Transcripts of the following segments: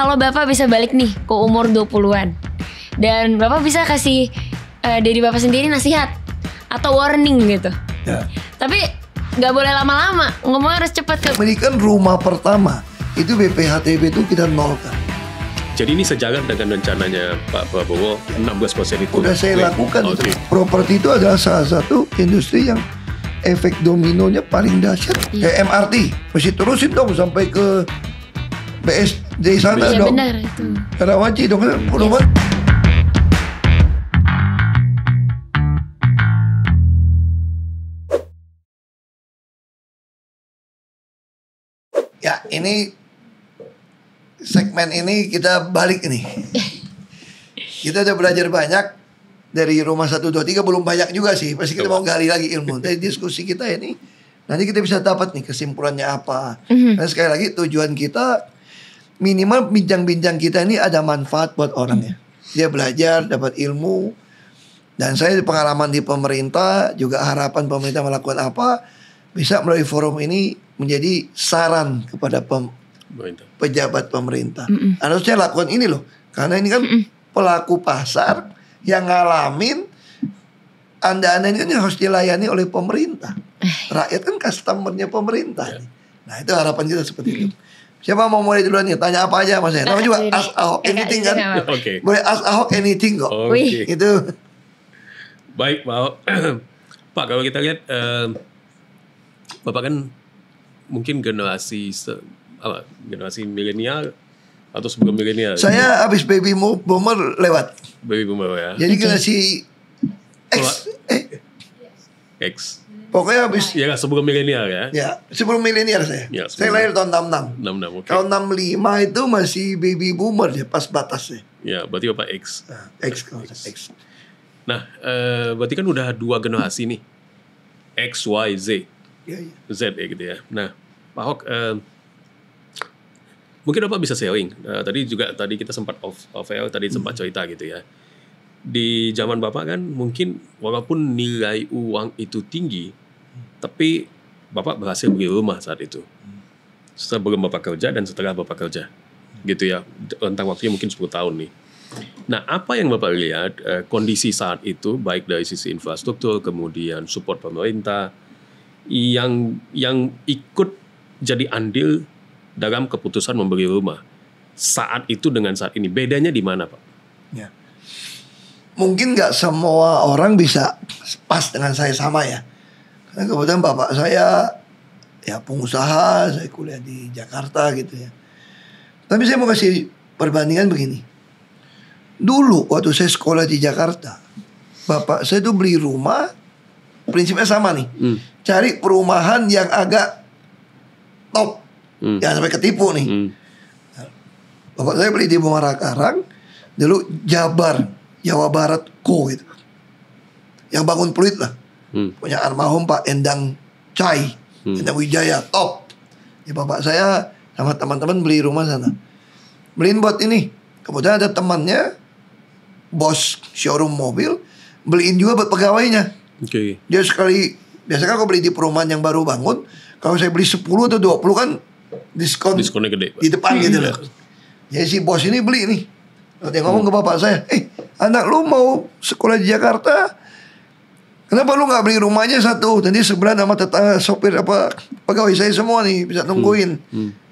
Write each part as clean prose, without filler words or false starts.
kalau Bapak bisa balik nih ke umur 20-an dan Bapak bisa kasih dari Bapak sendiri nasihat atau warning gitu. Ya. Tapi gak boleh lama-lama, ngomong harus cepat ke. Berikan rumah pertama itu BPHTB itu kita nolkan. Jadi ini sejalan dengan rencananya Pak Prabowo 16% itu. Udah saya lakukan Oke. itu. Properti itu adalah salah satu industri yang efek dominonya paling dahsyat. Kayak MRT, mesti terusin dong sampai ke BSD sana Iya dong. benar itu. Karawaci dong. Rumah. Ya, ini segmen ini kita balik nih. Kita udah belajar banyak dari rumah 1, 2, 3, belum banyak juga sih. Pasti kita mau gali lagi ilmu. Dari diskusi kita ini, nanti kita bisa dapat nih kesimpulannya apa. Dan sekali lagi tujuan kita minimal bincang-bincang kita ini ada manfaat buat orangnya. Dia belajar, dapat ilmu. Dan saya pengalaman di pemerintah, juga harapan pemerintah melakukan apa, bisa melalui forum ini menjadi saran kepada pejabat pemerintah. Harusnya lakukan ini loh. Karena ini kan pelaku pasar yang ngalamin Anda ini kan harus dilayani oleh pemerintah. Rakyat kan customernya pemerintah. Nah itu harapan kita seperti itu. Siapa mau mulai duluan nih? Tanya apa aja mas? Nama juga Ask Ahok Anything kan? Oke. Boleh Ask Ahok Anything kok. Oke. Itu. Baik Pak Ahok. Pak, kalau kita lihat Bapak kan mungkin generasi generasi milenial atau sebelum milenial. Saya habis baby boomer lewat. Baby boomer ya. Jadi generasi X. X. Pokoknya habis. Ya sebelum milenial ya. Ya, sebelum milenial saya. Ya, Saya lahir tahun 66. 66, oke. Tahun 65 itu masih baby boomer ya, pas batasnya. Ya, berarti Bapak X. Nah, X kalau saya, X. Nah, berarti kan udah 2 generasi nih. X, Y, Z. Ya, ya. Z ya gitu ya. Nah, Pak Ahok, mungkin Bapak bisa sharing. Tadi kita sempat off air tadi sempat cerita gitu ya. Di zaman Bapak kan mungkin walaupun nilai uang itu tinggi, tapi Bapak berhasil beli rumah saat itu. Sebelum Bapak kerja dan setelah Bapak kerja. Gitu ya. Rentang waktunya mungkin 10 tahun nih. Nah, apa yang Bapak lihat kondisi saat itu baik dari sisi infrastruktur, kemudian support pemerintah yang ikut jadi andil dalam keputusan membeli rumah saat itu dengan saat ini, bedanya di mana Pak? Ya. Mungkin nggak semua orang bisa pas dengan saya sama ya. Karena kebetulan bapak saya ya pengusaha, saya kuliah di Jakarta gitu ya. Tapi saya mau kasih perbandingan begini. Dulu waktu saya sekolah di Jakarta, bapak saya tuh beli rumah, prinsipnya sama nih. Cari perumahan yang agak top, jangan sampai ketipu nih. Bapak saya beli di Muara Karang, dulu Jawa Barat Co gitu. Yang bangun Pluit lah. Punya almarhum Pak Endang Cai, Endang Wijaya, top. Ya bapak saya sama teman-teman beli rumah sana. Beliin buat ini. Kemudian ada temannya, bos showroom mobil, beliin juga buat pegawainya. Oke. Dia sekali, biasanya kalau beli di perumahan yang baru bangun, kalau saya beli 10 atau 20 kan Diskonnya gede Pak. di depan gitu loh. Jadi si bos ini beli nih. Lalu dia ngomong ke bapak saya, anak lu mau sekolah di Jakarta, kenapa lu gak beli rumahnya satu? Nanti sebelah sama tetangga sopir pegawai saya semua nih bisa nungguin.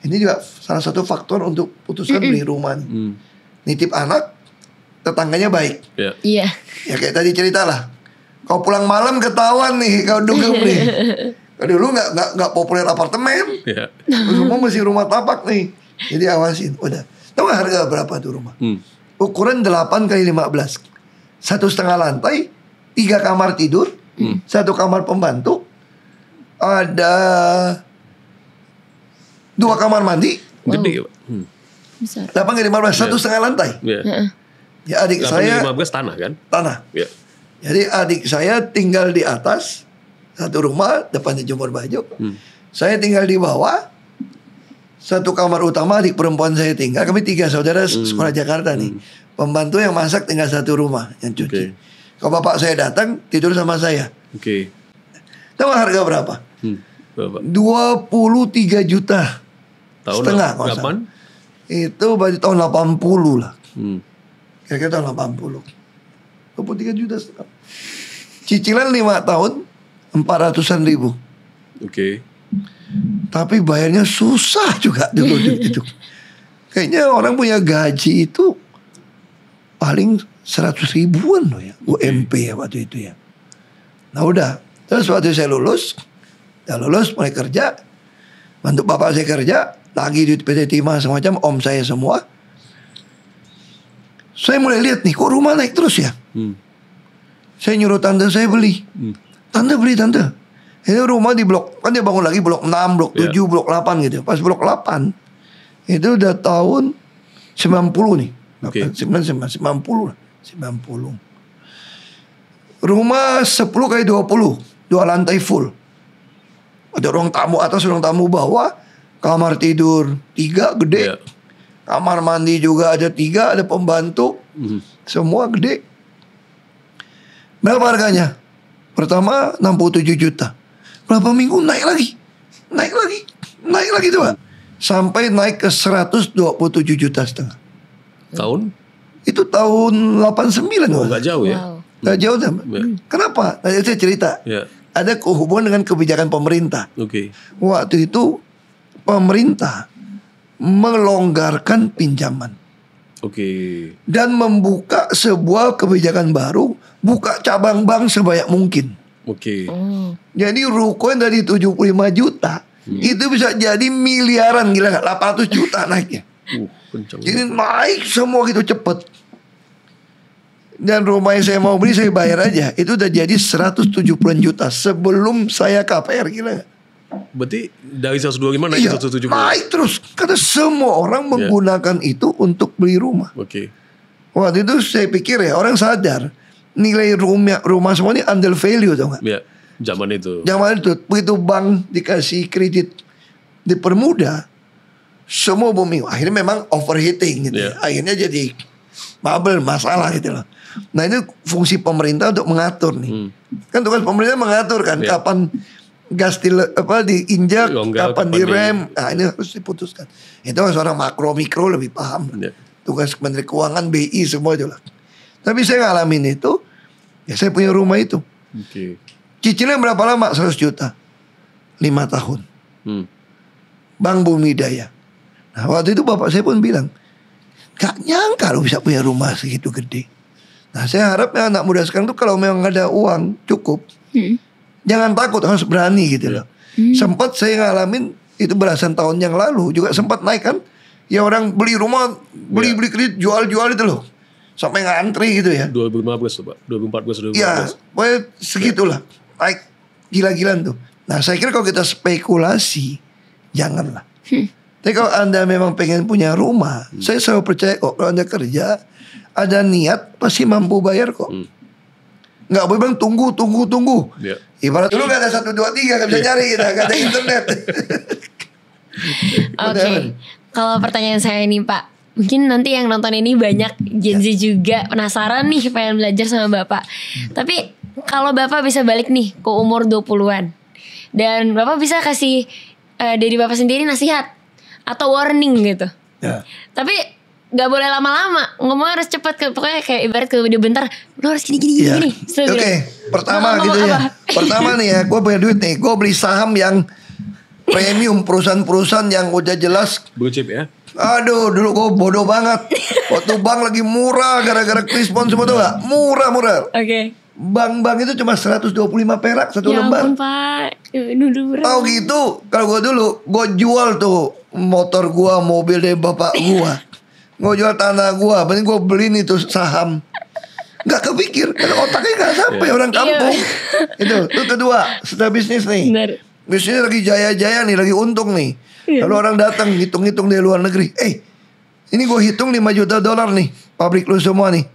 Ini juga salah satu faktor untuk putuskan beli rumah nih. Nitip anak, tetangganya baik. Iya. Ya kayak tadi cerita lah. Kau pulang malam ketahuan nih, kau dugem nih. Dulu nggak populer apartemen, semua masih rumah tapak nih. Jadi awasin. Udah. Tahu nggak harga berapa tuh rumah? Ukuran 8 kali 15, 1,5 lantai, 3 kamar tidur, 1 kamar pembantu, ada 2 kamar mandi. Gede Pak. Besar. 8 kali 15, 1,5 lantai. Ya adik 8 saya 15 tanah kan? tanah. Ya. Jadi adik saya tinggal di atas satu rumah, depannya jemur baju. Saya tinggal di bawah. Satu kamar utama, adik perempuan saya tinggal. Kami 3 saudara sekolah Jakarta nih. Pembantu yang masak tinggal satu rumah yang cuci. Kalau bapak saya datang tidur sama saya. Tahu harga berapa? Berapa? 23 juta Tahun setengah. kapan? Itu berarti tahun 80 lah. Hmm. Kira-kira tahun 80. 23 juta setengah. Cicilan 5 tahun 400-an ribu. Oke. Tapi bayarnya susah juga dulu itu. Kayaknya orang punya gaji itu paling 100 ribuan loh ya. UMP ya waktu itu ya. Nah udah. Terus waktu saya lulus. Ya lulus mulai kerja. Bantu bapak saya kerja. Lagi di PT Timah semacam. Om saya semua. Saya mulai lihat nih. Kok rumah naik terus ya. Saya nyuruh tante saya beli. Tante beli tante. Itu rumah di blok. Kan dia bangun lagi blok 6, blok 7, blok 8 gitu. Pas blok 8. Itu udah tahun 90 nih. Oke. 90 lah. 90. Rumah 10 kali 20. 2 lantai full. Ada ruang tamu atas, ruang tamu bawah. Kamar tidur 3 gede. Iya. Kamar mandi juga ada 3. Ada pembantu. Semua gede. Berapa harganya? Pertama 67 juta. Berapa minggu naik lagi. Naik lagi tuh Pak. Sampai naik ke 127 juta setengah. Tahun? Itu tahun 89 Oh, Pak. nggak jauh ya? Wow. Gak jauh dah. Ya. Kenapa? Nanti saya cerita. Ya. Ada hubungan dengan kebijakan pemerintah. Oke. Waktu itu pemerintah melonggarkan pinjaman Oke. dan membuka sebuah kebijakan baru, buka cabang bank sebanyak mungkin. Oke. Oh. Jadi ruko yang dari 75 juta itu bisa jadi miliaran, gila gak? 800 juta naiknya. Kencang. Jadi naik semua gitu cepet. Dan rumah yang saya mau beli saya bayar aja. Itu udah jadi 170 juta sebelum saya KPR, gila gak? Berarti dari 125 naik Iya, ke 170. naik terus. Karena semua orang menggunakan itu untuk beli rumah. Oke. Waktu itu saya pikir ya, orang sadar nilai rumah semua ini under value, tau gak? Ya. Zaman itu. Zaman itu begitu bank dikasih kredit dipermudah, semua booming. Akhirnya memang overheating gitu. Yeah. Akhirnya jadi bubble, masalah gitu loh. Nah ini fungsi pemerintah untuk mengatur nih. Kan tugas pemerintah mengatur kan Yeah. kapan gas diinjak, Longgar, kapan kapan direm. Nah ini harus diputuskan. Itu seorang makro mikro lebih paham. Ya. Tugas Menteri Keuangan, BI semua itu lah. Tapi saya ngalamin itu, ya saya punya rumah itu. Oke. Cicilnya berapa lama? 100 juta 5 tahun. Bank Bumi Daya. Nah waktu itu bapak saya pun bilang, gak nyangka lo bisa punya rumah segitu gede. Nah saya harap ya anak muda sekarang tuh kalau memang ada uang cukup, jangan takut, harus berani gitu loh. Sempat saya ngalamin itu belasan tahun yang lalu juga sempat naik kan. Ya orang beli rumah, beli kredit, jual itu loh. Sampai ngantri gitu ya. 2015 tuh Pak. 2014, 2015. Ya, pokoknya segitulah. Naik gila-gilaan tuh. Nah saya kira kalau kita spekulasi, janganlah. Tapi kalau Anda memang pengen punya rumah, saya selalu percaya kok kalau Anda kerja, ada niat pasti mampu bayar kok. Nggak boleh bilang tunggu. Ya. Ibarat dulu gak ada 1, 2, 3 gak bisa nyari, gak ada internet. Oke. Kalau pertanyaan saya nih Pak, mungkin nanti yang nonton ini banyak Gen Z juga penasaran nih pengen belajar sama Bapak. Tapi kalau Bapak bisa balik nih ke umur 20-an dan Bapak bisa kasih dari Bapak sendiri nasihat atau warning gitu. Ya. Tapi gak boleh lama-lama, ngomong harus cepat, pokoknya kayak ibarat ke video bentar, lo harus gini. Iya. Oke, pertama gitu ya. Pertama nih ya, gue punya duit nih, gue beli saham yang premium, perusahaan-perusahaan yang udah jelas. Blue chip ya. Aduh, dulu gue bodoh banget. Waktu bank lagi murah gara-gara krispon semua tuh gak? Murah. Oke. Bank-bank itu cuma 125 perak satu Ya lembar. ampun Pak, nuduh berat. Tahu gitu, kalau gue dulu, gue jual tuh motor gue, mobil dari bapak gue. Gue jual tanah gue, penting gue beliin itu saham. Gak kepikir, karena otaknya gak sampai orang kampung. Itu kedua, setelah bisnis nih. Benar. Bisnisnya lagi jaya-jaya nih, lagi untung nih. Lalu orang datang hitung-hitung dari luar negeri. Ini gue hitung 5 juta dolar nih, pabrik lu semua nih.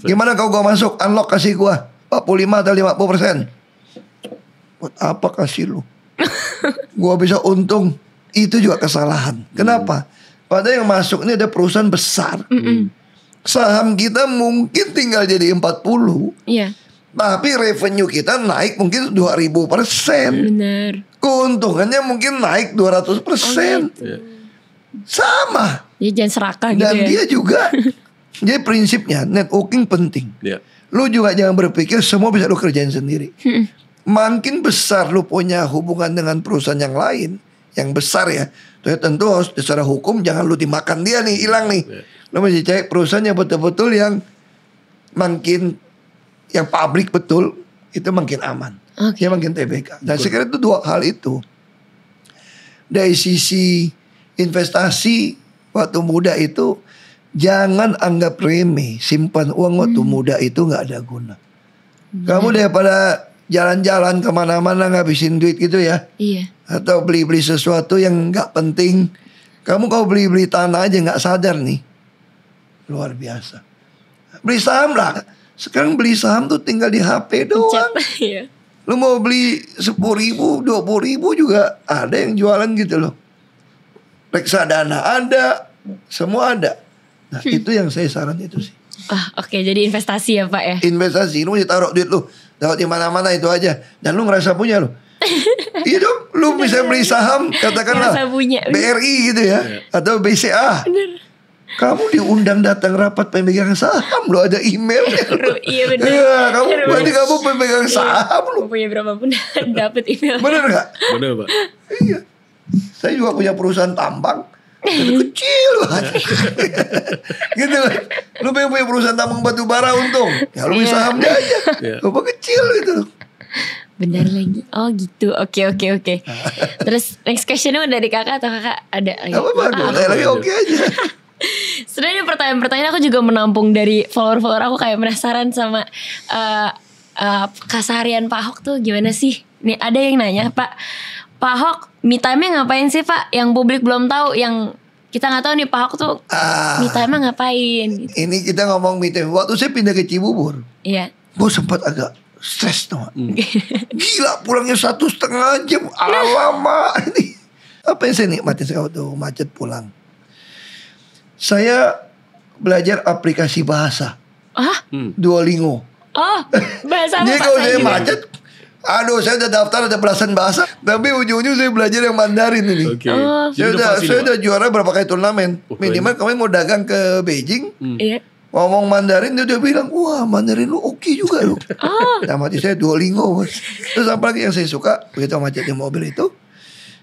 Gimana kalau gue masuk, unlock kasih gue 45 atau 50%. Buat apa kasih lu? Gue bisa untung. Itu juga kesalahan. Kenapa? Padahal yang masuk ini ada perusahaan besar. Saham kita mungkin tinggal jadi 40. Iya. Tapi revenue kita naik mungkin 2000%. Benar. Keuntungannya mungkin naik 200%. Ya. Sama. Jadi jangan serakah gitu Dan ya. dia juga, jadi prinsipnya networking penting. Ya. Lu juga jangan berpikir semua bisa lu kerjain sendiri. Makin besar lu punya hubungan dengan perusahaan yang lain, yang besar ya. Tentu harus secara hukum jangan lu dimakan dia nih, hilang nih. Lu mesti cari perusahaan yang betul-betul yang makin, yang pabrik betul, itu makin aman. Oke. Dia makin TBK. Dan saya kira itu dua hal itu. Dari sisi investasi waktu muda itu, jangan anggap remeh. Simpan uang waktu muda itu gak ada guna. Kamu daripada jalan-jalan kemana-mana ngabisin duit gitu ya, Iya. atau beli-beli sesuatu yang gak penting. Kamu kalau beli-beli tanah aja gak sadar nih, luar biasa. Beli saham lah. Sekarang beli saham tuh tinggal di HP doang. Iya. Lu mau beli 10.000, 20.000 juga ada yang jualan gitu loh. Reksadana ada, semua ada. Nah itu yang saya saran itu sih. Oke, jadi investasi ya Pak ya. Investasi, lu mesti taruh duit lu, taruh di mana-mana itu aja. Dan lu ngerasa punya lu. Iya dong, lu bisa beli saham katakanlah Ngerasa punya. BRI gitu ya, atau BCA. Kamu diundang datang rapat pemegang saham, lu ada emailnya. Iya benar. Iya, berarti kamu pemegang saham lu. Mau punya berapapun dapat email. Bener gak? Benar Pak. Iya. Saya juga punya perusahaan tambang. Tapi kecil banget. Gitu kan. Lu pengen punya perusahaan tambang batu bara untung, ya lu beli sahamnya aja. Iya. Apa kecil gitu. Benar lagi. Oh gitu. Oke. Terus next questionnya dari kakak atau kakak ada lagi? Gak apa-apa, saya lagi oke aja. Sebenarnya pertanyaan-pertanyaan aku juga menampung dari follower-follower aku, kayak penasaran sama keseharian Pak Ahok tuh gimana sih? Nih ada yang nanya, Pak Ahok me time-nya ngapain sih Pak? Yang publik belum tahu, yang kita nggak tahu nih Pak Ahok tuh me time-nya ngapain? Gitu. Ini kita ngomong meeting. Waktu saya pindah ke Cibubur, Iya. gue sempat agak stres tuh. Gila, pulangnya 1,5 jam. Alamak ini. Apa yang saya nikmatin saya waktu macet pulang? Saya belajar aplikasi bahasa Duolingo. Oh, bahasa apa Jadi Pak? kalau saya juga. macet, aduh saya udah daftar ada belasan bahasa, tapi ujung-ujung saya belajar yang Mandarin ini. Oke. Saya Jadi pasti udah nih, Pak. juara berapa kali turnamen. Oh, Minimal kemarin mau dagang ke Beijing, Iya. ngomong Mandarin, dia udah bilang, wah Mandarin lu oke juga lu. Nah mati saya Duolingo. Terus apa lagi yang saya suka, begitu macet di mobil itu,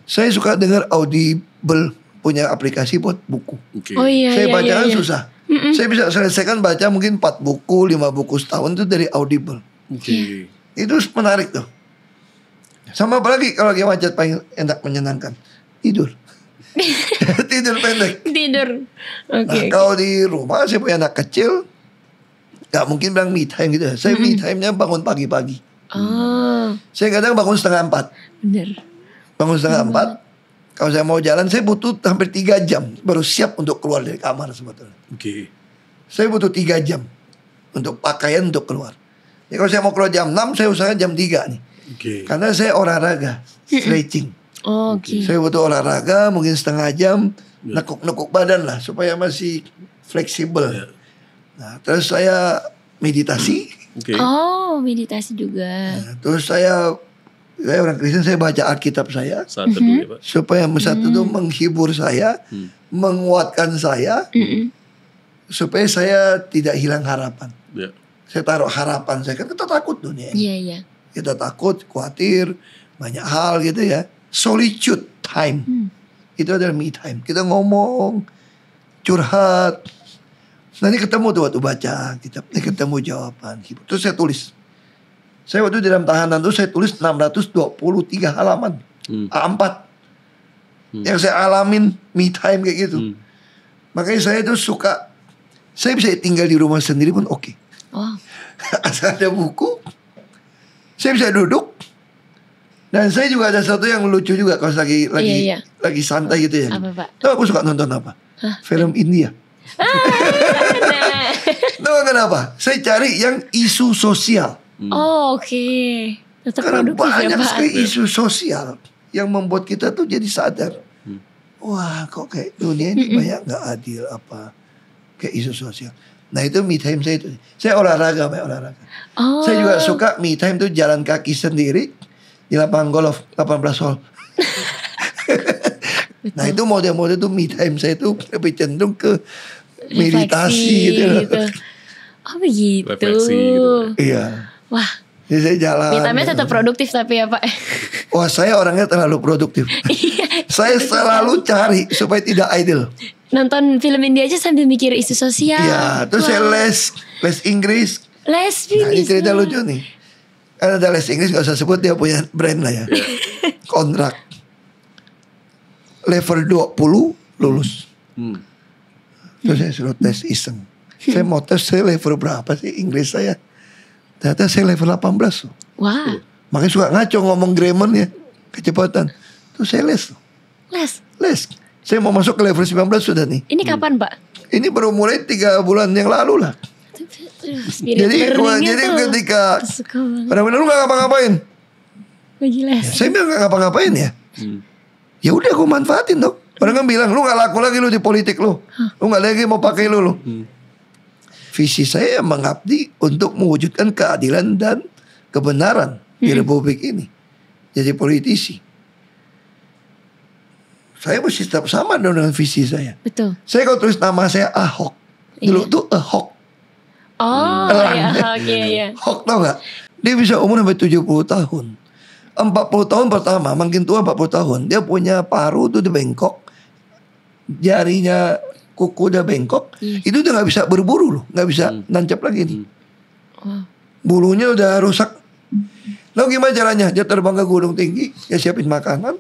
saya suka dengar Audible, punya aplikasi buat buku. Oke. Oh iya. Saya baca kan iya. susah. Saya bisa selesaikan baca mungkin 4 buku, 5 buku setahun itu dari Audible. Oke. Itu menarik tuh. Sama apa lagi kalau lagi macet paling enak menyenangkan? Tidur. Tidur pendek. Tidur. Nah, Oke. kalau di rumah saya punya anak kecil, gak mungkin bilang me time gitu ya. Saya me time-nya bangun pagi-pagi. Oh, Saya kadang bangun 3:30. bener. Bangun 3:30. Kalau saya mau jalan, saya butuh hampir 3 jam baru siap untuk keluar dari kamar sebetulnya. Oke. Saya butuh 3 jam untuk pakaian untuk keluar. Jadi kalau saya mau keluar jam 6, saya usahakan jam 3 nih. Oke. Karena saya olahraga, stretching. Oh, oke. Saya butuh olahraga mungkin setengah jam, nekuk-nekuk badan lah supaya masih fleksibel. Nah, terus saya meditasi. Oke. Oh, meditasi juga. Nah, terus saya orang Kristen, saya baca Alkitab saya Saat teduh ya Pak. supaya satu itu menghibur saya, menguatkan saya, supaya saya tidak hilang harapan. Ya. Saya taruh harapan saya, kan kita takut dunia ini. Iya. Kita takut, khawatir, banyak hal gitu ya. Solitude time. Itu adalah me time. Kita ngomong, curhat. Nanti ketemu tuh waktu baca kitab. Nanti ketemu jawaban. Terus saya tulis. Saya waktu di dalam tahanan tuh saya tulis 623 halaman. A4. Yang saya alamin me time kayak gitu. Makanya saya tuh suka. Saya bisa tinggal di rumah sendiri pun oke. Oh, Asal ada buku, saya bisa duduk. Dan saya juga ada satu yang lucu juga kalau lagi Iya. lagi santai gitu ya. Apa, Pak? Tahu aku suka nonton apa? Film India. nah. Tahu kenapa? Saya cari yang isu sosial. Oh, oke. Tetap Karena produktif ya banyak Pak. sekali isu sosial yang membuat kita tuh jadi sadar. Wah, kok kayak dunia ini banyak nggak adil apa kayak isu sosial. Nah itu me time saya itu. Saya olahraga, banyak olahraga. Oh. Saya juga suka me time tuh jalan kaki sendiri di lapangan golf 18 hole. Nah itu model-model tuh me time saya tuh lebih cenderung ke meditasi Refleksi gitu. Oh begitu. Refleksi gitu. Iya. Wah, Jadi saya jalan. me time-nya tetap produktif tapi ya Pak. Wah saya orangnya terlalu produktif. Saya selalu cari supaya tidak idle. Nonton film India aja sambil mikir isu sosial. Iya, terus saya les Inggris. Les Nah, ini finish. cerita lucu nih. Kan ada les Inggris gak usah sebut, dia punya brand lah ya. Kontrak. Level 20 lulus. Terus saya suruh tes iseng. Saya mau tes saya level berapa sih Inggris saya. Ternyata saya level 18 loh. Wah, Makanya suka ngaco ngomong grammarnya. Kecepatan. Terus saya les. les. Saya mau masuk ke level 19 sudah nih. Ini kapan Pak? Ini baru mulai 3 bulan yang lalu lah. Spirit Jadi learning-nya tuh ketika suka banget benar-benar lu gak ngapa-ngapain. lagi les. Saya bilang gak ngapa-ngapain ya. Ya udah gue manfaatin dong. Orang kan bilang lu gak laku lagi lu di politik lu. Lu gak lagi mau pakai lu. Visi saya mengabdi untuk mewujudkan keadilan dan kebenaran di Republik ini. Jadi politisi. Saya mesti tetap sama dong dengan visi saya. Betul. Saya kalau tulis nama saya Ahok. Dulu tuh Ahok. Oh Elang. ya, oke ya. Ahok tau gak? Dia bisa umur sampai 70 tahun. 40 tahun pertama, makin tua 40 tahun. Dia punya paru tuh udah bengkok. Jarinya kuku udah bengkok. Itu udah gak bisa berburu loh. Gak bisa nancap lagi nih. Wow. Bulunya udah rusak. Lalu gimana caranya? Dia terbang ke gunung tinggi. Dia siapin makanan.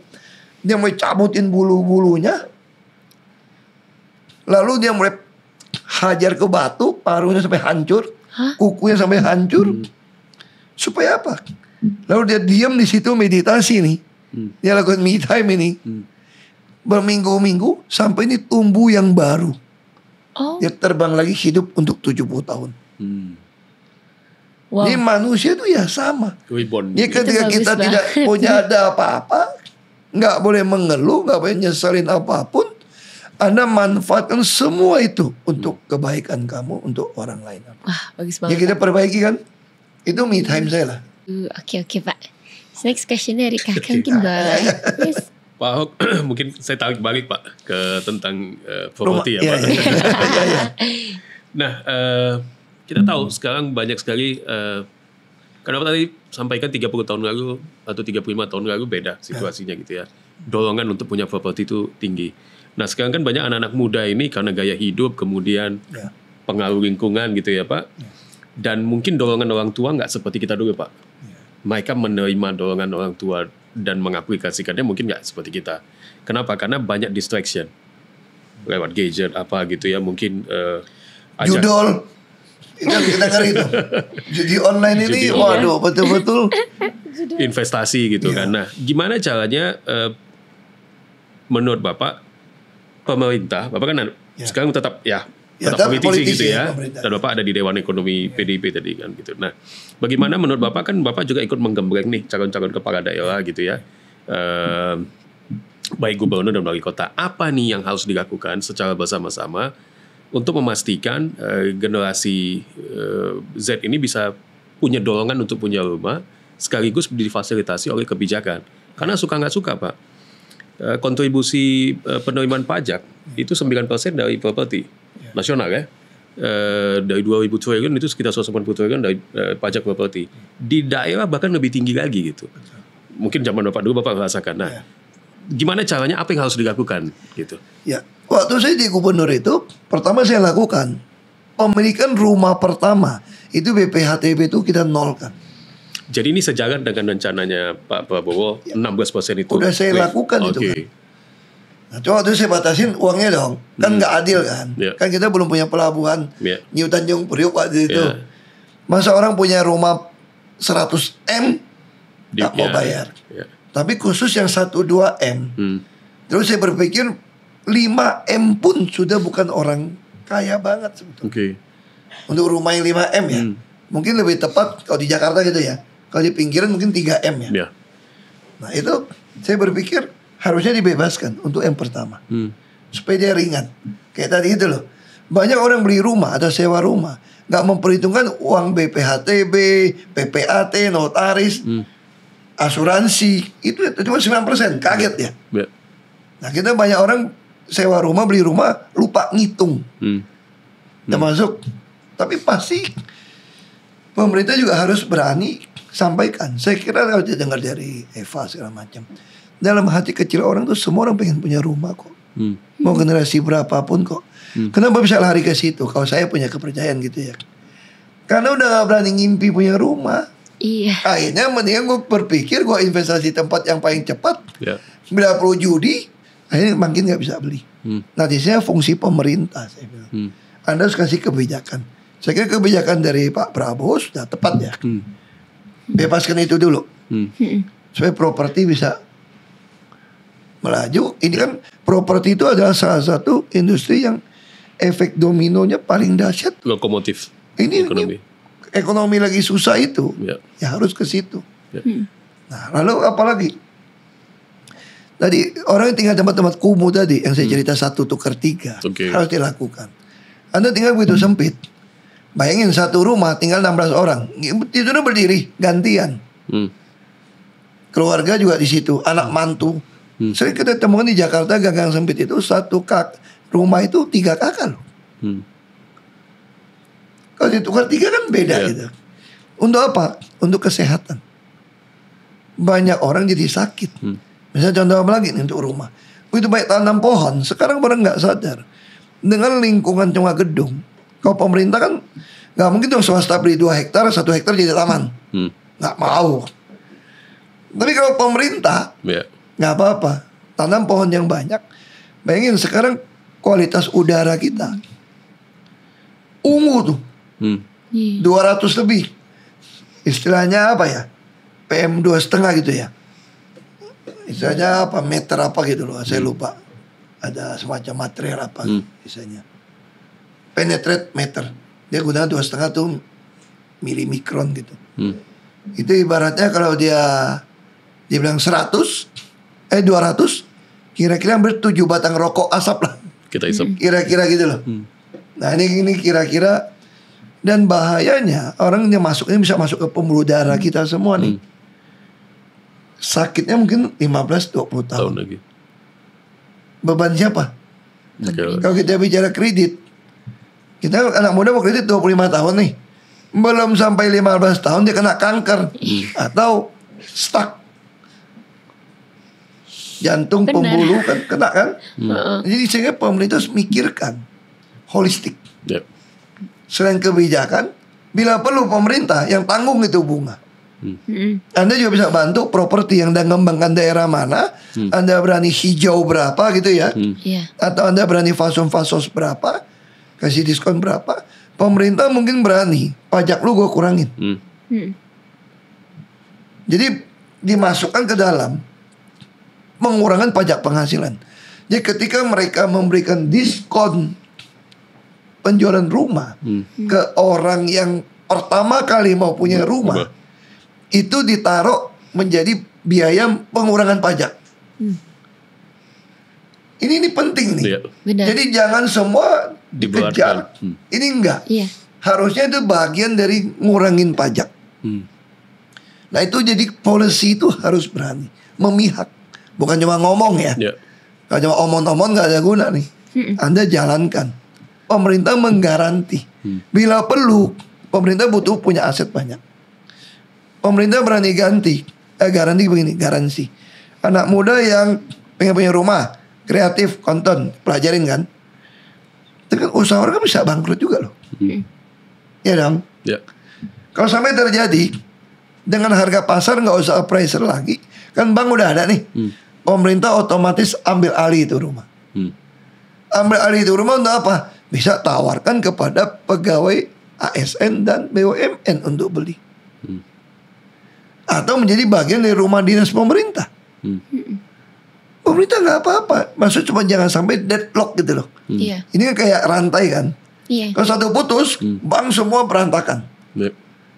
Dia mulai cabutin bulu-bulunya. Lalu dia mulai hajar ke batu. Parunya sampai hancur. Kukunya sampai hancur. Supaya apa? Lalu dia diam di situ meditasi nih. Dia lakukan me time ini. Berminggu-minggu sampai ini tumbuh yang baru. Oh, Dia terbang lagi hidup untuk 70 tahun. wow. Jadi manusia itu ya sama. Reborn. Ya ketika bagus kita banget. tidak punya ada apa-apa, nggak boleh mengeluh, nggak boleh nyeselin apapun. Anda manfaatkan semua itu untuk kebaikan kamu, untuk orang lain. Wah, bagus Ya banget. kita perbaiki kan. Itu me time saya lah. Oke Pak. Next question dari kakak mungkin boleh. Yes. Pak Ahok, mungkin saya tarik balik Pak ke tentang properti ya Iya, Pak. iya, iya. Nah, kita tahu sekarang banyak sekali, kenapa tadi sampaikan 30 tahun lalu atau 35 tahun lalu beda situasinya gitu ya. Dorongan untuk punya properti itu tinggi. Nah sekarang kan banyak anak-anak muda ini karena gaya hidup, kemudian Ya. pengaruh lingkungan gitu ya Pak. Dan mungkin dorongan orang tua nggak seperti kita dulu Pak. Mereka menerima dorongan orang tua dan mengaplikasikannya mungkin nggak seperti kita. Kenapa? Karena banyak distraction. Lewat gadget apa gitu ya, mungkin Judol. Kita ngeri itu. Judi online ini, Judi waduh betul-betul. investasi gitu kan. Nah, gimana caranya menurut Bapak pemerintah, Bapak kan sekarang tetap tetap politisi gitu ya. pemerintah. Dan Bapak ada di Dewan Ekonomi PDIP tadi kan gitu. Nah, bagaimana menurut Bapak, kan Bapak juga ikut menggembleng nih calon-calon kepala daerah gitu ya. Baik gubernur dan wali kota. Apa nih yang harus dilakukan secara bersama-sama untuk memastikan generasi Z ini bisa punya dorongan untuk punya rumah sekaligus difasilitasi oleh kebijakan. Karena suka nggak suka Pak, kontribusi penerimaan pajak itu 9% dari properti nasional ya. Dari 2.000 triliun itu sekitar 180 triliun dari pajak properti. Di daerah bahkan lebih tinggi lagi gitu. Mungkin zaman Bapak dulu Bapak merasakan. Nah, gimana caranya, apa yang harus dilakukan gitu? Ya, waktu saya di gubernur itu, pertama saya lakukan pemilikan rumah pertama itu BPHTB itu kita nolkan. Jadi ini sejalan dengan rencananya Pak Prabowo 16% itu. Udah saya lakukan itu kan. Nah, coba waktu saya batasin uangnya dong, kan nggak adil kan? Ya. Kan kita belum punya pelabuhan Ya. New Tanjung Priok waktu itu. Ya. Masa orang punya rumah 100 M nggak mau Ya. bayar. Ya. Tapi khusus yang 1-2 M. Terus saya berpikir 5 M pun sudah bukan orang kaya banget sebetulnya. Oke. Untuk rumah yang 5 M ya. Mungkin lebih tepat kalau di Jakarta gitu ya. Kalau di pinggiran mungkin 3 M ya. Ya. Nah itu saya berpikir harusnya dibebaskan untuk M pertama. Supaya dia ringan. Kayak tadi itu loh. Banyak orang beli rumah atau sewa rumah, nggak memperhitungkan uang BPHTB, PPAT, notaris, asuransi. Itu cuma 9%. Kaget ya. Ya. Nah kita banyak orang sewa rumah, beli rumah, lupa ngitung. Termasuk, tapi pasti pemerintah juga harus berani sampaikan. Saya kira kalau dengar dari Eva segala macam, dalam hati kecil orang tuh semua orang pengen punya rumah kok. Mau generasi berapapun kok. Kenapa bisa lari ke situ? Kalau saya punya kepercayaan gitu ya. Karena udah gak berani ngimpi punya rumah. Iya. Akhirnya mendingan gue berpikir gue investasi tempat yang paling cepat. Bila perlu judi, akhirnya makin gak bisa beli. Nah disini fungsi pemerintah saya bilang. Anda harus kasih kebijakan. Saya kira kebijakan dari Pak Prabowo sudah tepat ya. Bebaskan itu dulu. Supaya properti bisa melaju. Ini kan properti itu adalah salah satu industri yang efek dominonya paling dahsyat. Lokomotif Ini ekonomi lagi susah itu, ya harus ke situ. Nah, lalu apalagi? Tadi orang yang tinggal tempat-tempat kumuh tadi yang saya cerita 1 tukar 3 harus dilakukan. Anda tinggal begitu sempit. Bayangin satu rumah tinggal 16 orang, tidurnya berdiri gantian. Keluarga juga di situ, anak mantu. Sering kita temukan di Jakarta gang sempit itu rumah itu 3 kakak loh. Kalau ditukar 3 kan beda gitu. Untuk apa? Untuk kesehatan. Banyak orang jadi sakit. Misalnya contoh apa lagi nih untuk rumah. Begitu baik tanam pohon, sekarang orang nggak sadar. Dengan lingkungan cuma gedung. Kalau pemerintah kan nggak mungkin dong swasta beli 2 hektar, 1 hektar jadi taman. Nggak mau. Tapi kalau pemerintah nggak apa-apa, tanam pohon yang banyak. Bayangin sekarang kualitas udara kita ungu tuh 200 lebih. Istilahnya apa ya, PM 2,5 gitu ya. Istilahnya apa, meter apa gitu loh, saya lupa. Ada semacam material apa misalnya. Penetrate meter. Dia gunakan 2,5 tuh milimikron gitu. Itu ibaratnya kalau dia bilang 200, kira-kira hampir 7 batang rokok asap lah. Kita isap. Kira-kira gitu loh. Nah ini kira-kira. Dan bahayanya orang yang masuknya bisa masuk ke pembuluh darah kita semua nih. Sakitnya mungkin 15-20 tahun lagi. Beban siapa? Kalau kita bicara kredit, kita anak muda mau kredit 25 tahun nih, belum sampai 15 tahun dia kena kanker atau stuck. Jantung, pembuluh kan kena kan. Jadi sehingga pemerintah harus mikirkan holistik. Selain kebijakan, bila perlu pemerintah yang tanggung itu bunga. Anda juga bisa bantu properti yang sedang mengembangkan daerah mana. Anda berani hijau berapa gitu ya. Atau Anda berani fasos berapa, kasih diskon berapa. Pemerintah mungkin berani pajak lu gue kurangin. Jadi dimasukkan ke dalam mengurangi pajak penghasilan. Jadi ketika mereka memberikan diskon penjualan rumah ke orang yang pertama kali mau punya rumah, itu ditaruh menjadi biaya pengurangan pajak. Ini penting nih. Jadi jangan semua dikejar. Ini enggak. Harusnya itu bagian dari ngurangin pajak. Nah itu jadi policy itu harus berani memihak, bukan cuma ngomong ya. Kalau cuma omong-omong nggak ada guna nih. Anda jalankan. Pemerintah menggaranti. Bila perlu, pemerintah butuh punya aset banyak. Pemerintah berani garanti begini, garansi. Anak muda yang pengen punya rumah, kreatif, konten, pelajarin kan. Itu kan usaha orang kan bisa bangkrut juga loh. Ya dong. Kalau sampai terjadi dengan harga pasar nggak usah appraiser lagi, kan bank udah ada nih. Pemerintah otomatis ambil alih itu rumah. Ambil alih itu rumah untuk apa? Bisa tawarkan kepada pegawai ASN dan BUMN untuk beli. Atau menjadi bagian dari rumah dinas pemerintah. Pemerintah nggak apa-apa. Maksud cuma jangan sampai deadlock gitu loh. Ini kan kayak rantai kan. Kalau satu putus, bank semua berantakan.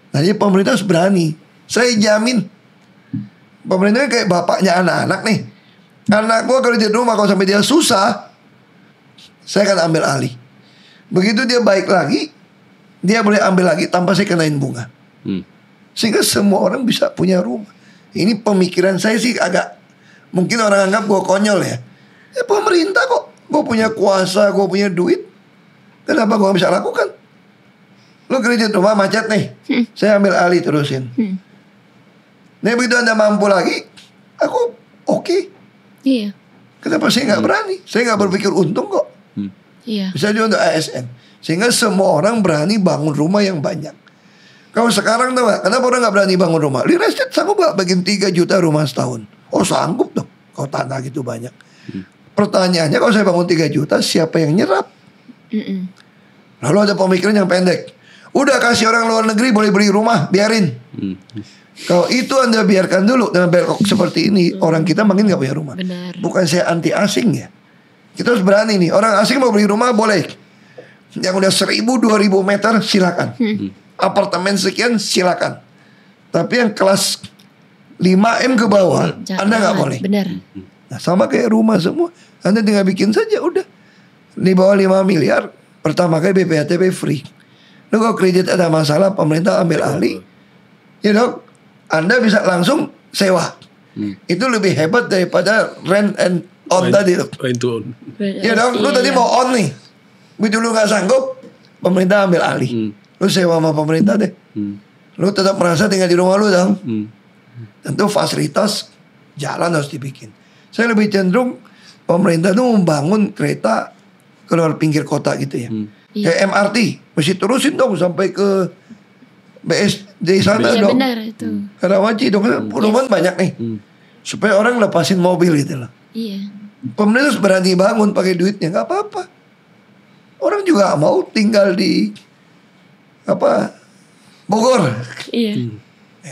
Nah jadi pemerintah harus berani. Saya jamin. Pemerintah kayak bapaknya anak-anak nih. Anak gua kalau di rumah kalau sampai dia susah, saya akan ambil alih. Begitu dia baik lagi, dia boleh ambil lagi tanpa saya kenain bunga. Sehingga semua orang bisa punya rumah. Ini pemikiran saya sih agak, mungkin orang anggap gue konyol ya. Ya pemerintah kok. Gue punya kuasa, gue punya duit. Kenapa gue gak bisa lakukan? Lu kredit rumah macet nih. Saya ambil alih terusin. Nah begitu Anda mampu lagi, aku oke. Iya. Kenapa saya gak berani? Saya gak berpikir untung kok. Iya. Bisa juga untuk ASN. Sehingga semua orang berani bangun rumah yang banyak. Kalau sekarang tuh, kenapa orang gak berani bangun rumah? Real estate sanggup gak bikin 3 juta rumah setahun? Oh sanggup dong. Kalau tanah gitu banyak. Pertanyaannya kalau saya bangun 3 juta, siapa yang nyerap? Lalu ada pemikiran yang pendek. Udah kasih orang luar negeri boleh beli rumah, biarin. Kalau itu Anda biarkan dulu dengan belok seperti ini, orang kita makin gak punya rumah. Benar. Bukan saya anti asing ya. Kita harus berani nih. Orang asing mau beli rumah boleh. Yang udah 1.000-2.000 meter silakan. Apartemen sekian silakan. Tapi yang kelas 5M ke bawah Anda gak boleh. Benar. Nah sama kayak rumah semua. Anda tinggal bikin saja udah. Di bawah 5 miliar pertama kali BPHTB free. Lalu kalau kredit ada masalah pemerintah ambil alih. Ya dong. Anda bisa langsung sewa. Itu lebih hebat daripada rent and on tadi tuh. Rent to own. Ya dong, lu tadi mau on nih. Begitu lu gak sanggup, pemerintah ambil alih. Lu sewa sama pemerintah deh. Lu tetap merasa tinggal di rumah lu dong. Tentu fasilitas jalan harus dibikin. Saya lebih cenderung pemerintah tuh membangun kereta keluar pinggir kota gitu ya. Kayak MRT, mesti terusin dong sampai ke BSD sana Iya dong. benar itu. Karawaci dong, perumahan banyak nih. Supaya orang lepasin mobil gitu loh. Iya. Pemerintah harus berani bangun pakai duitnya, nggak apa-apa. Orang juga mau tinggal di Bogor, Iya.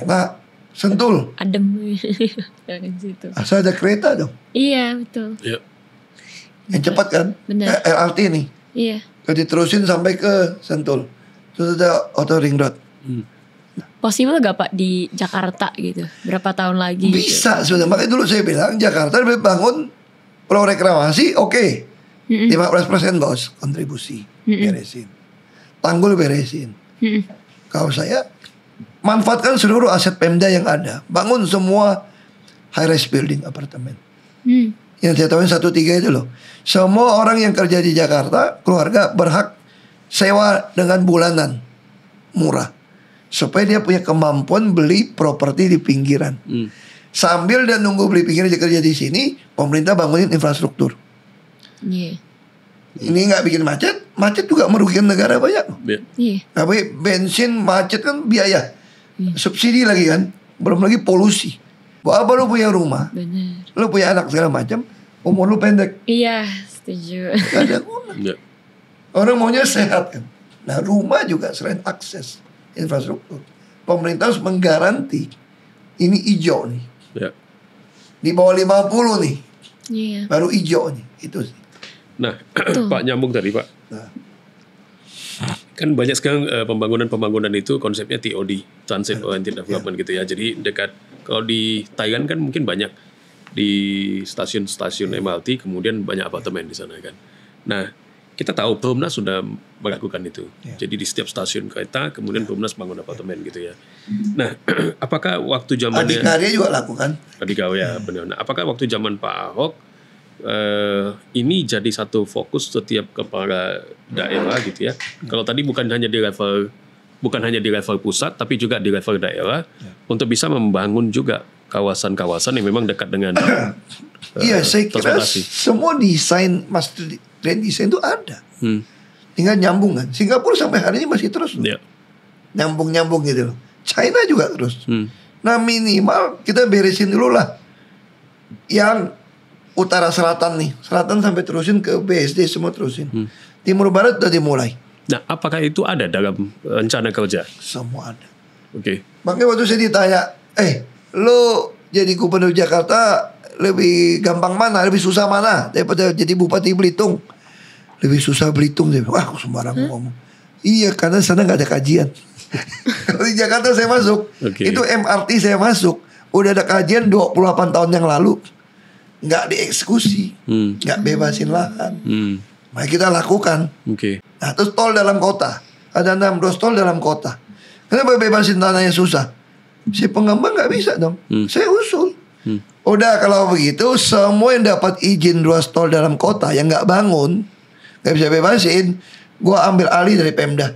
enak, Sentul, Adem. Jangan situ. asal ada kereta dong, Iya betul. Ya. yang cepat kan, Benar. LRT nih, Iya. kalau diterusin sampai ke Sentul, terus ada auto ring road, Possible gak Pak di Jakarta gitu? Berapa tahun lagi? Gitu? bisa sudah. Makanya dulu saya bilang Jakarta lebih bangun pulau reklamasi, oke. 15% bos kontribusi beresin, tanggul beresin. Kalau saya manfaatkan seluruh aset Pemda yang ada, bangun semua high rise building apartemen. Yang saya tahu yang 1-3 itu loh. Semua orang yang kerja di Jakarta, keluarga berhak sewa dengan bulanan murah, supaya dia punya kemampuan beli properti di pinggiran. Sambil dan nunggu beli pinggiran dia kerja di sini, pemerintah bangunin infrastruktur. Iya. Ini nggak bikin macet, macet juga merugikan negara banyak. Iya. Tapi bensin macet kan biaya, subsidi lagi kan, belum lagi polusi. Buat apa lu punya rumah, Benar. lu punya anak segala macam, umur lu pendek, Iya, setuju. gak ada guna. Ya. Orang maunya sehat kan. Nah rumah juga selain akses infrastruktur, pemerintah harus menggaranti ini hijau nih. Ya. Di bawah 50 nih, Iya. baru hijau nih, itu sih. Nah, Pak nyambung tadi Pak. Nah. Kan banyak sekarang pembangunan itu konsepnya TOD, Transit Oriented Development gitu ya. Jadi dekat, kalau di Thailand kan mungkin banyak di stasiun-stasiun MRT, kemudian banyak apartemen di sana kan. Nah, kita tahu Perumnas sudah melakukan itu. Jadi di setiap stasiun kereta, kemudian Perumnas bangun apartemen gitu ya. Nah, apakah waktu zamannya Adikarya juga lakukan. Adikarya benar. Nah, apakah waktu zaman Pak Ahok ini jadi satu fokus setiap kepala daerah gitu ya? Kalau tadi bukan hanya di level pusat, tapi juga di level daerah untuk bisa membangun juga kawasan-kawasan yang memang dekat dengan Iya, saya kira transportasi. semua desain master grand design itu ada. Tinggal nyambung kan. Singapura sampai hari ini masih terus loh. Ya. Nyambung-nyambung gitu loh. China juga terus. Nah minimal kita beresin dulu lah yang utara selatan nih. Selatan sampai terusin ke BSD semua terusin. Timur barat udah dimulai. Nah, apakah itu ada dalam rencana kerja? Semua ada. Oke. Makanya waktu saya ditanya, lo jadi gubernur Jakarta lebih gampang mana, lebih susah mana daripada jadi bupati Belitung? Lebih susah Belitung. Dia bilang, wah sembarang ngomong. Iya, karena sana nggak ada kajian. Kalau di Jakarta saya masuk, itu MRT saya masuk, udah ada kajian 28 tahun yang lalu, nggak dieksekusi, nggak bebasin lahan. Maka kita lakukan. Nah, terus tol dalam kota, ada 16 tol dalam kota. Kenapa bebasin tanahnya susah? Si pengembang nggak bisa dong. Saya usul. Udah kalau begitu semua yang dapat izin ruas tol dalam kota yang nggak bangun, nggak bisa bebasin, gua ambil alih dari Pemda.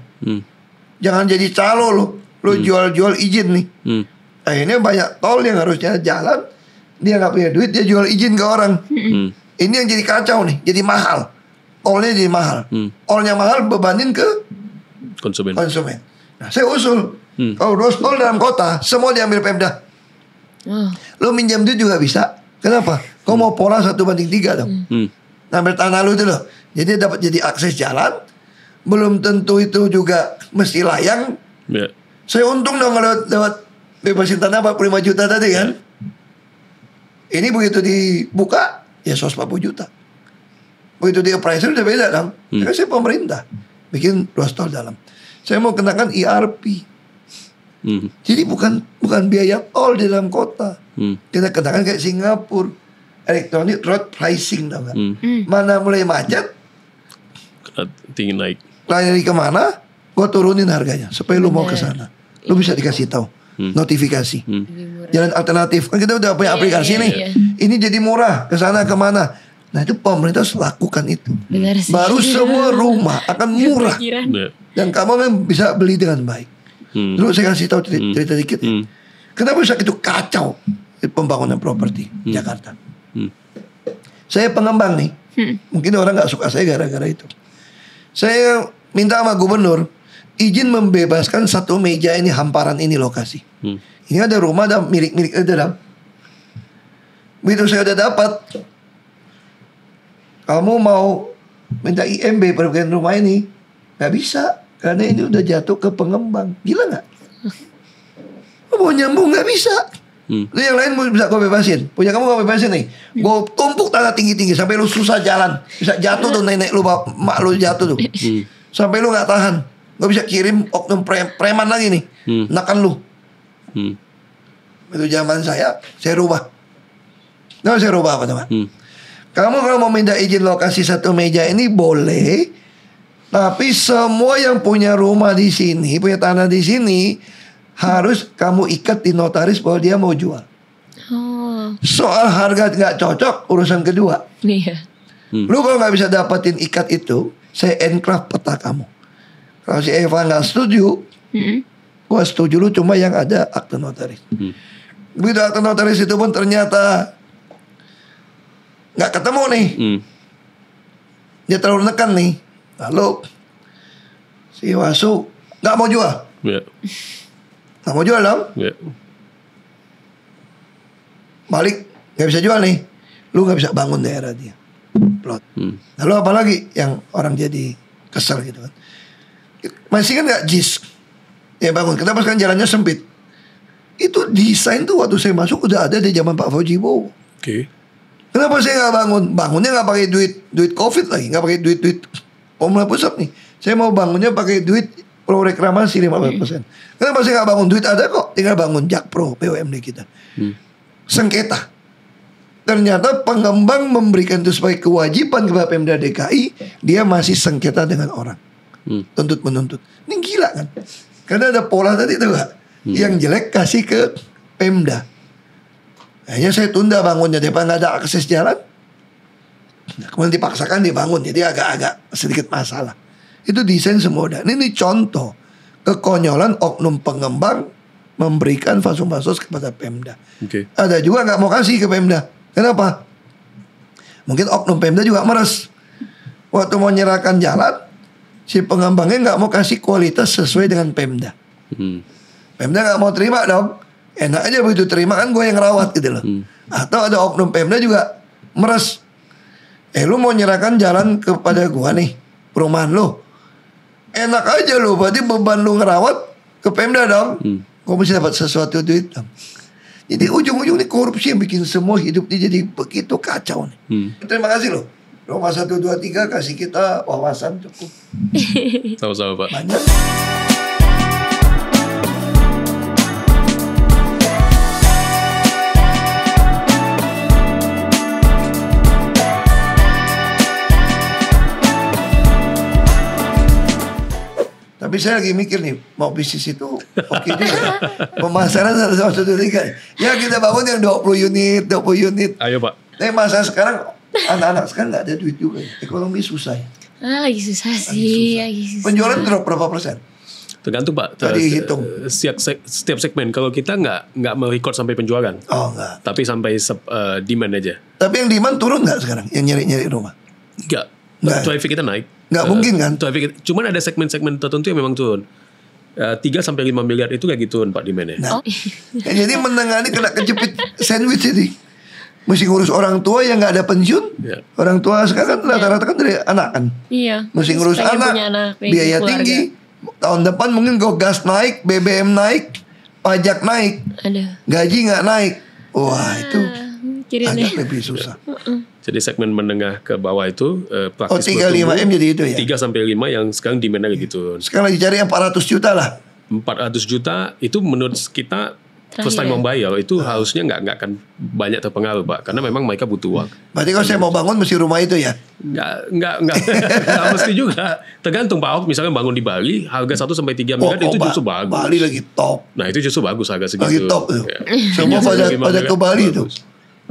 Jangan jadi calo lo jual-jual izin nih. Akhirnya banyak tol yang harusnya jalan, dia nggak punya duit, dia jual izin ke orang. Ini yang jadi kacau nih, jadi mahal. Tolnya jadi mahal. Tolnya mahal bebanin ke Konsumen. Nah, saya usul kalau ruas tol dalam kota semua diambil Pemda. Lo minjam duit juga bisa. Kenapa? Kau mau pola 1:3 dong. Ngambil tanah lu itu loh. Jadi dapat jadi akses jalan. Belum tentu itu juga mesti layang. Ya. Saya untung dong lewat bebasin tanah 45 juta tadi kan. Ini begitu dibuka ya 140 juta. Begitu di appraisal udah beda dong. Karena saya pemerintah bikin ruas tol dalam. Saya mau kenakan ERP. Jadi bukan biaya tol di dalam kota. Kita kenakan kayak Singapura, electronic road pricing, tau gak? Mana mulai macet, Tinggi naik. lari kemana, gue turunin harganya supaya lu mau ke sana. Lu bisa dikasih tahu notifikasi. Jalan alternatif. Kan kita udah punya aplikasi nih. Ini jadi murah ke sana kemana. Nah itu pemerintah harus lakukan itu. Benar sih. Baru semua rumah akan murah Ya. dan kamu kan bisa beli dengan baik. Dulu saya kasih tahu cerita dikit ya. Kenapa bisa itu kacau pembangunan properti Jakarta? Saya pengembang nih. Mungkin orang nggak suka saya gara-gara itu. Saya minta sama gubernur izin membebaskan satu meja ini, hamparan ini lokasi. Ini ada rumah, ada milik-milik ada dalam. Begitu saya udah dapat, kamu mau minta IMB perbaikan rumah ini, nggak bisa. Karena ini udah jatuh ke pengembang. Gila gak? Mau nyambung gak bisa. Lu yang lain bisa gue bebasin. Punya kamu gue bebasin nih. Gue tumpuk tanah tinggi-tinggi sampai lu susah jalan. Bisa jatuh tuh nenek lu, mak lu jatuh tuh. Sampai lu gak tahan. Gue bisa kirim oknum preman lagi nih. Nakan lu. Itu zaman saya rubah. Nah, saya rubah apa teman? Kamu kalau mau minta izin lokasi satu meja ini boleh. Tapi semua yang punya rumah di sini, punya tanah di sini, harus kamu ikat di notaris bahwa dia mau jual. Soal harga nggak cocok, urusan kedua. Iya. Lu kalau nggak bisa dapetin ikat itu, saya enclave peta kamu. Kalau si Eva nggak setuju, gua setuju lu cuma yang ada akte notaris. Begitu akte notaris itu pun ternyata nggak ketemu nih. Dia terlalu nekan nih. Lalu si Wasu nggak mau jual, nggak mau jual dong, balik nggak bisa jual nih, lu nggak bisa bangun daerah dia, plot. Lalu apalagi yang orang jadi kesel gitu kan, masih kan nggak JIS, ya bangun. Kenapa sekarang jalannya sempit? Itu desain tuh waktu saya masuk udah ada di zaman Pak Fauji Bowo. Kenapa saya nggak bangun? Bangunnya nggak pakai duit COVID lagi, nggak pakai duit pemerintah pusat nih. Saya mau bangunnya pakai duit pro reklamasi 15%. Kenapa saya nggak bangun? Duit ada kok, tinggal bangun Jakpro PUMD kita. Sengketa. Ternyata pengembang memberikan itu sebagai kewajiban kepada Pemda DKI, dia masih sengketa dengan orang. Tuntut menuntut. Ini gila kan? Karena ada pola tadi tuh gak? Yang jelek kasih ke Pemda. Akhirnya saya tunda bangunnya daripada nggak ada akses jalan. Kemudian dipaksakan dibangun, jadi agak-agak sedikit masalah. Itu desain semua udah. Ini contoh kekonyolan oknum pengembang memberikan fasos-fasos kepada Pemda. Ada juga nggak mau kasih ke Pemda. Kenapa? Mungkin oknum Pemda juga meres. Waktu mau nyerahkan jalan, si pengembangnya nggak mau kasih kualitas sesuai dengan Pemda. Pemda nggak mau terima dong. Enak aja begitu terima kan gue yang rawat gitu loh. Atau ada oknum Pemda juga meres. Lu mau nyerahkan jalan kepada gua nih, perumahan lu. Enak aja lu, berarti beban lu ngerawat ke Pemda dong. Gua mesti dapat sesuatu duit dong. Jadi ujung-ujung ini korupsi yang bikin semua hidup ini jadi begitu kacau nih. Terima kasih loh. Roma 1, 2, 3 kasih kita wawasan cukup. Sama-sama Pak. Banyak. Tapi saya lagi mikir nih, mau bisnis itu oke juga. Pemasaran 1, 2, 3. Ya kita bangun yang 20 unit. Ayo Pak. Tapi masalah sekarang anak-anak sekarang nggak ada duit juga. Ekonomi susah ya. Lagi susah sih, lagi susah. Penjualan drop berapa persen? Tergantung Pak. Tadi hitung. Setiap segmen. Kalau kita nggak merecord sampai penjualan, Oh enggak. tapi sampai demand aja. Tapi yang demand turun nggak sekarang? Yang nyari-nyari rumah? Nggak. Nggak. Traffic kita naik. Nggak mungkin kan? Cuman ada segmen-segmen tertentu yang memang turun. 3 sampai 5 miliar itu kayak gitu Pak demandnya. Nah, jadi menengah ini kena kejepit sandwich ini. Mesti ngurus orang tua yang nggak ada pensiun. Ya. Orang tua sekarang kan rata-rata kan dari anak kan. Iya. Mesti ngurus Pengen anak, punya pengen biaya keluarga. tinggi. Tahun depan mungkin gas naik, BBM naik, pajak naik, Ada. gaji nggak naik. Wah itu Mikirin agak deh. lebih susah. Jadi segmen menengah ke bawah itu Oh praktis 35M jadi itu ya. 3 sampai 5 yang sekarang demandnya kayak gitu. Sekarang lagi cari yang 400 juta lah. 400 juta itu menurut kita first time Terakhir ya? membayar itu harusnya nggak akan banyak terpengaruh Pak, karena memang mereka butuh uang. Berarti kalau saya mau bangun mesti rumah itu ya. Nggak nggak mesti juga. Tergantung Pak Ahok misalnya bangun di Bali harga 1 sampai 3 miliar itu justru bagus. Bali lagi top. Nah itu justru bagus harga segitu. Lagi top tuh. Ya. Semua 3 sampai pada 5 miliar, ke Bali tuh. bagus.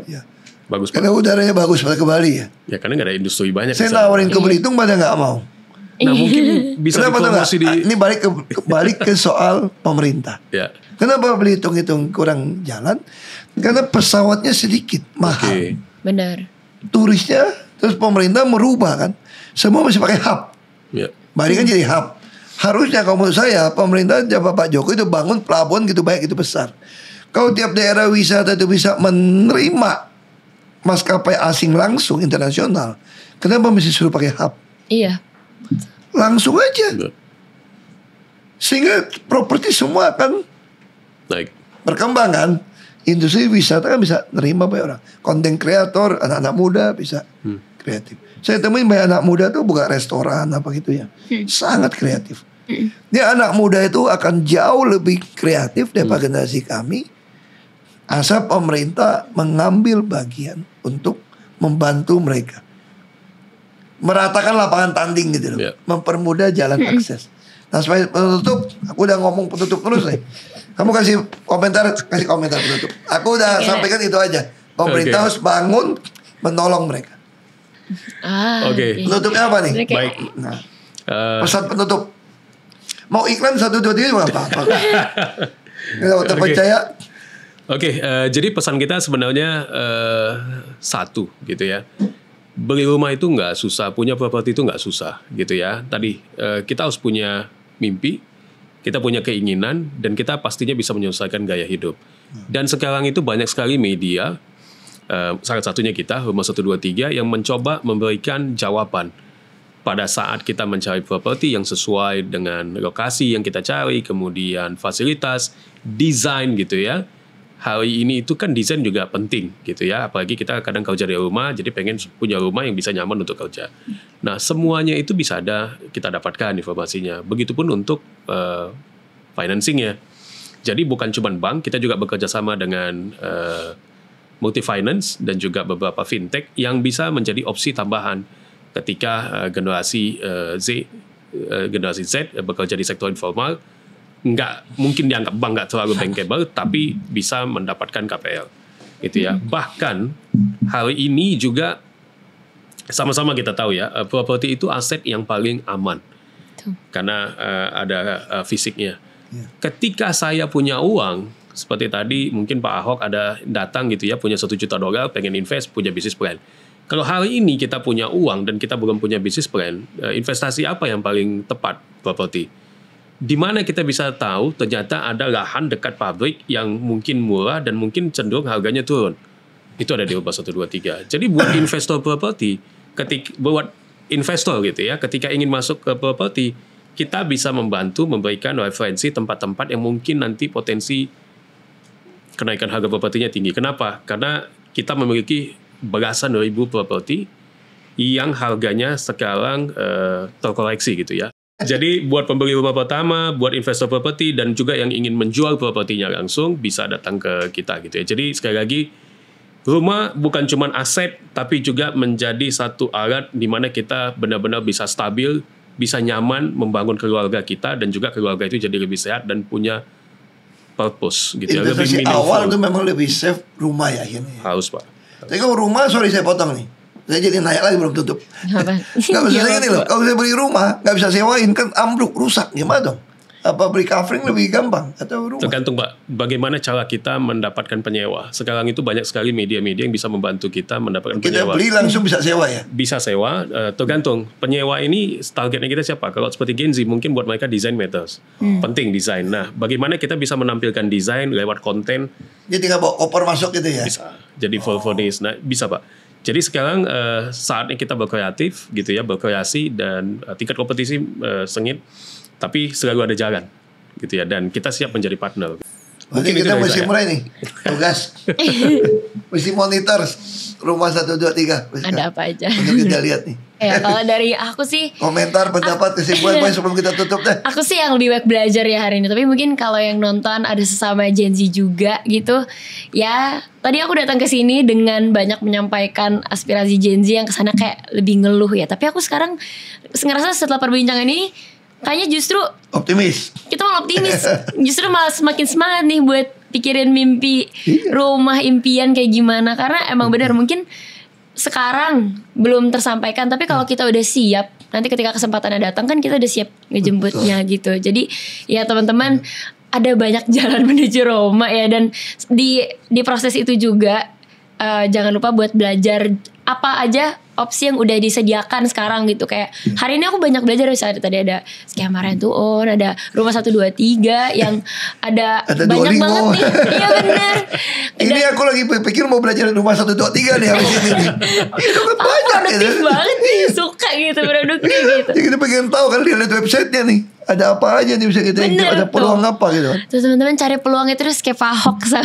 Ya. Bagus Pak. Karena udaranya bagus pada ke Bali ya. Ya karena nggak ada industri banyak. Saya di sana. nawarin ke Belitung pada nggak mau. Nah mungkin bisa Kenapa tuh nggak? dipromosi di. Ini balik ke soal pemerintah. Ya. Kenapa Belitung itu kurang jalan? Karena pesawatnya sedikit, mahal. Oke. Benar. Turisnya, terus pemerintah merubah kan. Semua masih pakai hub. Ya. Bali kan jadi hub. Harusnya kalau menurut saya pemerintah Pak Jokowi itu bangun pelabuhan gitu banyak gitu besar. Kalau tiap daerah wisata itu bisa menerima maskapai asing langsung internasional, kenapa mesti suruh pakai hub? Iya. Langsung aja. Ya. Sehingga properti semua akan Baik. berkembang kan. Industri wisata kan bisa nerima banyak orang. Konten kreator, anak-anak muda bisa kreatif. Saya temuin banyak anak muda tuh buka restoran apa gitu ya. Sangat kreatif. Dia anak muda itu akan jauh lebih kreatif daripada generasi kami. Asal pemerintah mengambil bagian untuk membantu mereka. Meratakan lapangan tanding gitu loh. Ya. Mempermudah jalan akses. Nah sebagai penutup, aku udah ngomong penutup terus nih. Kamu kasih komentar penutup. Aku udah sampaikan itu aja. Pemerintah Oke. harus bangun menolong mereka. Oke. Penutupnya apa nih? Jadi kayak- Baik. Nah, Eh, pesan penutup. Mau iklan 1, 2, 3 juga apa-apa. Kalau terpercaya. Oke, jadi pesan kita sebenarnya satu gitu ya. Beli rumah itu nggak susah, punya properti itu nggak susah gitu ya. Tadi kita harus punya mimpi, kita punya keinginan, dan kita pastinya bisa menyelesaikan gaya hidup. Dan sekarang itu banyak sekali media, salah satunya kita, Rumah 123, yang mencoba memberikan jawaban pada saat kita mencari properti yang sesuai dengan lokasi yang kita cari, kemudian fasilitas, desain gitu ya. Hari ini itu kan desain juga penting gitu ya, apalagi kita kadang kerja di rumah, jadi pengen punya rumah yang bisa nyaman untuk kerja. Nah semuanya itu bisa kita dapatkan informasinya. Begitupun untuk financingnya. Jadi bukan cuma bank, kita juga bekerja sama dengan multi finance dan juga beberapa fintech yang bisa menjadi opsi tambahan ketika generasi Z bekerja di sektor informal. Nggak mungkin dianggap bank nggak terlalu bankable, tapi bisa mendapatkan KPL gitu ya. Bahkan hari ini juga sama-sama kita tahu ya, properti itu aset yang paling aman karena ada fisiknya. Ketika saya punya uang seperti tadi mungkin Pak Ahok ada datang gitu ya, punya $1 juta, pengen invest, punya bisnis plan. Kalau hari ini kita punya uang dan kita belum punya bisnis plan, investasi apa yang paling tepat? Properti. Di mana kita bisa tahu ternyata ada lahan dekat pabrik yang mungkin murah dan mungkin cenderung harganya turun. Itu ada di Rumah 123. Jadi buat investor properti, buat investor gitu ya, ketika ingin masuk ke properti, kita bisa membantu memberikan referensi tempat-tempat yang mungkin nanti potensi kenaikan harga propertinya tinggi. Kenapa? Karena kita memiliki belasan ribu properti yang harganya sekarang terkoreksi gitu ya. Jadi buat pembeli rumah pertama, buat investor properti, dan juga yang ingin menjual propertinya langsung bisa datang ke kita gitu ya. Jadi sekali lagi, rumah bukan cuma aset, tapi juga menjadi satu alat di mana kita benar-benar bisa stabil bisa nyaman membangun keluarga kita dan juga keluarga itu jadi lebih sehat dan punya purpose gitu ya, lebih Investasi meaningful. awal itu memang lebih safe rumah ya akhirnya. Harus Pak. Tapi kalau rumah, sorry saya potong nih. Saya jadi naik lagi belum tutup. Apa? Gak bisa Gimana gini tuh, loh. Pak? Kalau saya beli rumah, gak bisa sewain kan ambruk, rusak. Gimana dong? Apa beli covering lebih gampang atau rumah? Tergantung Pak, bagaimana cara kita mendapatkan penyewa. Sekarang itu banyak sekali media-media yang bisa membantu kita mendapatkan Kita penyewa. beli langsung bisa sewa ya. Bisa sewa, tergantung penyewa ini targetnya kita siapa. Kalau seperti Gen Z mungkin buat mereka design matters, penting desain. Nah, bagaimana kita bisa menampilkan desain lewat konten Jadi tinggal bawa koper masuk gitu ya. bisa. Jadi full furnished, nah bisa Pak. Jadi sekarang saatnya kita berkreatif gitu ya, berkreasi dan tingkat kompetisi sengit, tapi selalu ada jalan gitu ya. Dan kita siap menjadi partner. Berarti itu kita dari mesti saya. mulai nih tugas. Mesti monitor rumah 1, 2, 3. Ada apa aja? Untuk kita lihat nih. Ya kalau dari aku sih, Komentar, pendapat, kesimpulan pokoknya sebelum kita tutup deh. aku sih yang lebih baik belajar ya hari ini. Tapi mungkin kalau yang nonton ada sesama Gen Z juga gitu. Ya tadi aku datang ke sini dengan banyak menyampaikan aspirasi Gen Z yang kesana kayak lebih ngeluh ya. Tapi aku sekarang ngerasa setelah perbincangan ini kayaknya justru Optimis. kita malah optimis. Justru malah semakin semangat nih buat pikirin mimpi rumah impian kayak gimana. Karena emang benar mungkin sekarang belum tersampaikan, tapi kalau kita udah siap, nanti ketika kesempatannya datang kan kita udah siap ngejemputnya gitu. Jadi ya teman-teman, ada banyak jalan menuju Roma ya, dan di proses itu juga jangan lupa buat belajar apa aja opsi yang udah disediakan sekarang gitu. Kayak hari ini aku banyak belajar, misalnya tadi ada skema rent to own, ada rumah 1, 2, 3 yang ada Ada banyak Duolingo. banget nih. Iya benar. Ini aku lagi pikir mau belajar rumah 1, 2, 3 nih habis ini nih. Itu kan Aku banyak produktif gitu. banget nih, suka gitu produktif gitu. Jadi kita pengen tahu kan lihat websitenya nih. Ada apa aja nih bisa kita intip, Bener ada peluang tuh. apa gitu. Terus teman-teman cari peluangnya terus kayak Pak Ahok sama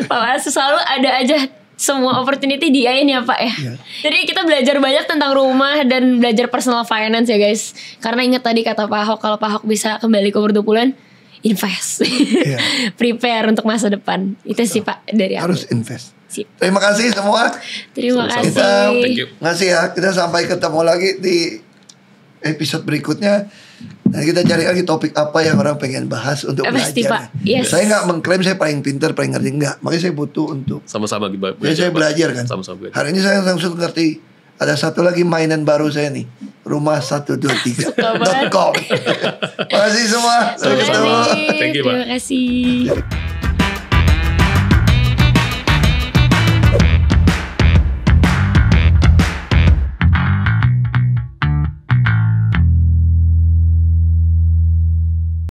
Pak Wasu, selalu ada aja semua opportunity diain ya Pak ya. Iya. Jadi kita belajar banyak tentang rumah dan belajar personal finance ya guys. Karena ingat tadi kata Pak Ahok, kalau Pak Ahok bisa kembali ke umur 20-an, invest. Iya. Prepare untuk masa depan. Itu sih Pak dari aku. Harus invest. Sip. Terima kasih semua. Terima Sama-sama. Kita Thank you. ngasih ya. Kita sampai ketemu lagi di episode berikutnya. Dan kita cari lagi topik apa yang orang pengen bahas untuk Pasti, belajar. Pak. Yes. Saya nggak mengklaim saya paling pintar, paling ngerti, enggak. Makanya saya butuh untuk Sama-sama jadi saya Pak. belajar kan. Sama-sama belajar. Hari ini saya langsung ngerti. Ada satu lagi mainan baru saya nih. Rumah123.com. Terima kasih semua. Sampai Terima ketemu. kasih. Thank you, Pak. Terima kasih.